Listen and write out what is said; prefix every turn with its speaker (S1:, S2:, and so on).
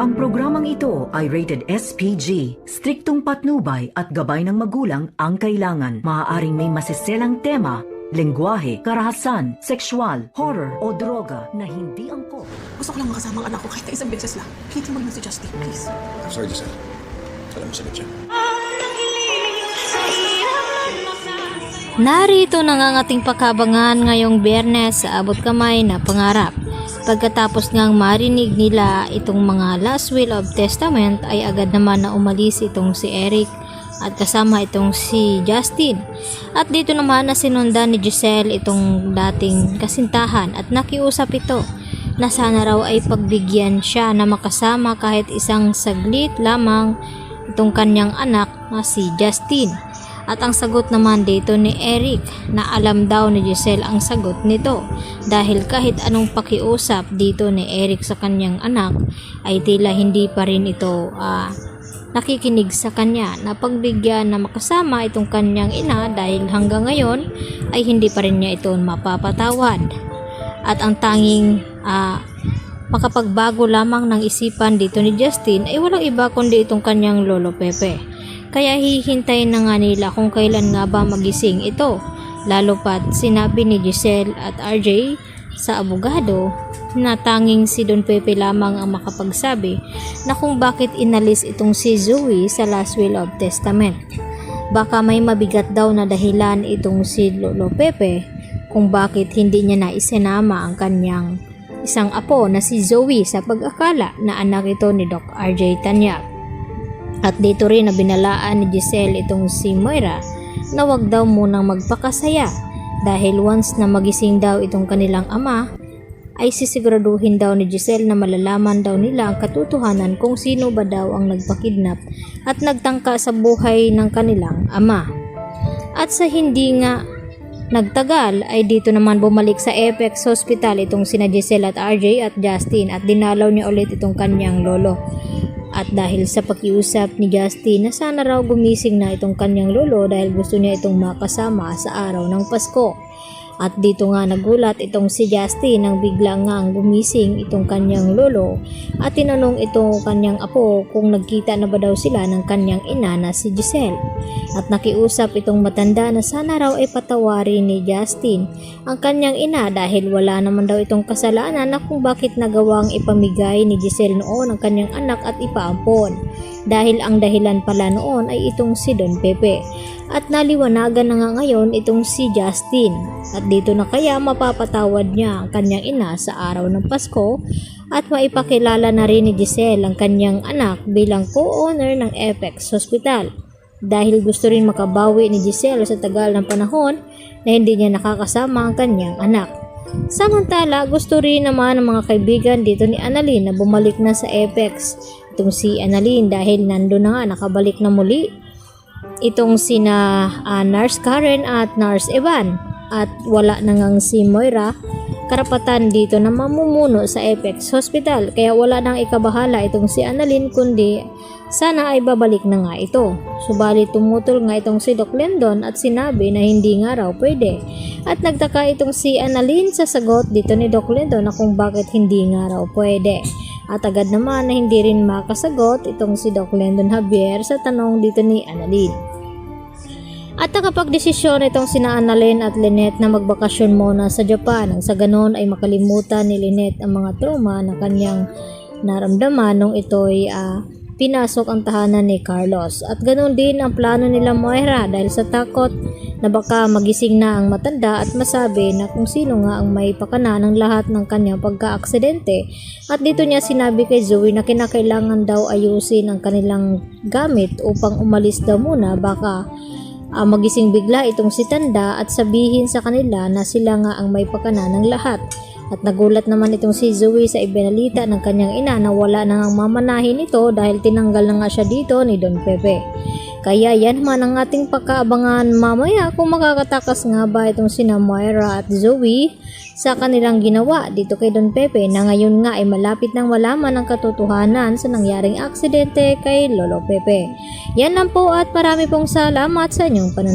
S1: Ang programang ito ay rated SPG. Striktong patnubay at gabay ng magulang ang kailangan. Maaaring may masiselang tema, lengguwahe, karahasan, sexual, horror o droga na hindi angkop.
S2: Gusto ko lang makasama ang anak ko kahit na isang beses lang. Pilitin mo lang si Justin, please.
S3: I'm sorry, Giselle. Alam mo sagot siya.
S4: Narito na nga ang ating pagkabangan ngayong Biyernes sa abot kamay na pangarap. Pagkatapos ngang marinig nila itong mga last will of testament ay agad naman na umalis itong si Eric at kasama itong si Justin. At dito naman na sinundan ni Giselle itong dating kasintahan at nakiusap ito na sana raw ay pagbigyan siya na makasama kahit isang saglit lamang itong kanyang anak na si Justin. At ang sagot naman dito ni Eric na alam daw ni Giselle ang sagot nito dahil kahit anong pakiusap dito ni Eric sa kanyang anak ay tila hindi pa rin ito nakikinig sa kanya na pagbigyan na makasama itong kanyang ina dahil hanggang ngayon ay hindi pa rin niya ito mapapatawad. At ang tanging makapagbago lamang ng isipan dito ni Justin ay walang iba kundi itong kanyang lolo Pepe. Kaya hihintayin na nga nila kung kailan nga ba magising ito. Lalo pat sinabi ni Giselle at RJ sa abogado na tanging si Don Pepe lamang ang makapagsabi na kung bakit inalis itong si Zoe sa last will of testament. Baka may mabigat daw na dahilan itong si Lolo Pepe kung bakit hindi niya na isinama ang kanyang isang apo na si Zoe sa pag-akala na anak ito ni Doc RJ Tanyag. At dito rin na binalaan ni Giselle itong si Moira na wag daw munang magpakasaya dahil once na magising daw itong kanilang ama ay sisiguraduhin daw ni Giselle na malalaman daw nila ang katotohanan kung sino ba daw ang nagpakidnap at nagtangka sa buhay ng kanilang ama. At sa hindi nga nagtagal ay dito naman bumalik sa Apex Hospital itong sina Giselle at RJ at Justin at dinalaw niya ulit itong kanyang lolo. At dahil sa pakiusap ni Justin na sana raw gumising na itong kanyang lolo dahil gusto niya itong makasama sa araw ng Pasko. At dito nga nagulat itong si Justin nang bigla nga gumising itong kanyang lolo at tinanong itong kanyang apo kung nagkita na ba daw sila ng kanyang ina na si Giselle. At nakiusap itong matanda na sana raw ay patawarin ni Justin ang kanyang ina dahil wala naman daw itong kasalanan na kung bakit nagawang ipamigay ni Giselle noon ang kanyang anak at ipaampon. Dahil ang dahilan pala noon ay itong si Don Pepe. At naliwanagan na nga ngayon itong si Justin. At dito na kaya mapapatawad niya ang kanyang ina sa araw ng Pasko at maipakilala na rin ni Giselle ang kanyang anak bilang co-owner ng Apex Hospital. Dahil gusto rin makabawi ni Giselle sa tagal ng panahon na hindi niya nakakasama ang kanyang anak. Samantala, gusto rin naman ng mga kaibigan dito ni Annalyn na bumalik na sa Apex. Itong si Annalyn dahil nandun na nga nakabalik na muli itong sina Nurse Karen at Nurse Evan at wala na ngang si Moira karapatan dito na mamumuno sa Apex Hospital kaya wala nang ikabahala itong si Annalyn kundi sana ay babalik na nga ito. Subalit tumutol nga itong si Doc Lendon at sinabi na hindi nga raw pwede at nagtaka itong si Annalyn sa sagot dito ni Doc Lendon na kung bakit hindi nga raw pwede. At agad naman na hindi rin makasagot itong si Doc Lendon Javier sa tanong dito ni Annalyn. At nakapagdesisyon itong sina Annalyn at Lynette na magbakasyon muna sa Japan nang sa ganon ay makalimutan ni Lynette ang mga trauma na kanyang naramdaman nung ito'y pinasok ang tahanan ni Carlos. At ganon din ang plano nila Moira dahil sa takot na baka magising na ang matanda at masabi na kung sino nga ang may pakana ng lahat ng kanyang pagka-aksidente. At dito niya sinabi kay Zoe na kinakailangan daw ayusin ang kanilang gamit upang umalis daw muna baka magising bigla itong si Tanda at sabihin sa kanila na sila nga ang may pakana ng lahat. At nagulat naman itong si Zoe sa ibinalita ng kanyang ina na wala na ngang mamanahin ito dahil tinanggal na nga siya dito ni Don Pepe. Kaya yan man ang ating pagkaabangan mamaya kung makakatakas nga ba itong sina Moira at Zoe sa kanilang ginawa dito kay Don Pepe na ngayon nga ay malapit nang malaman ang katotohanan sa nangyaring aksidente kay Lolo Pepe. Yan lang po at marami pong salamat sa inyong panunod.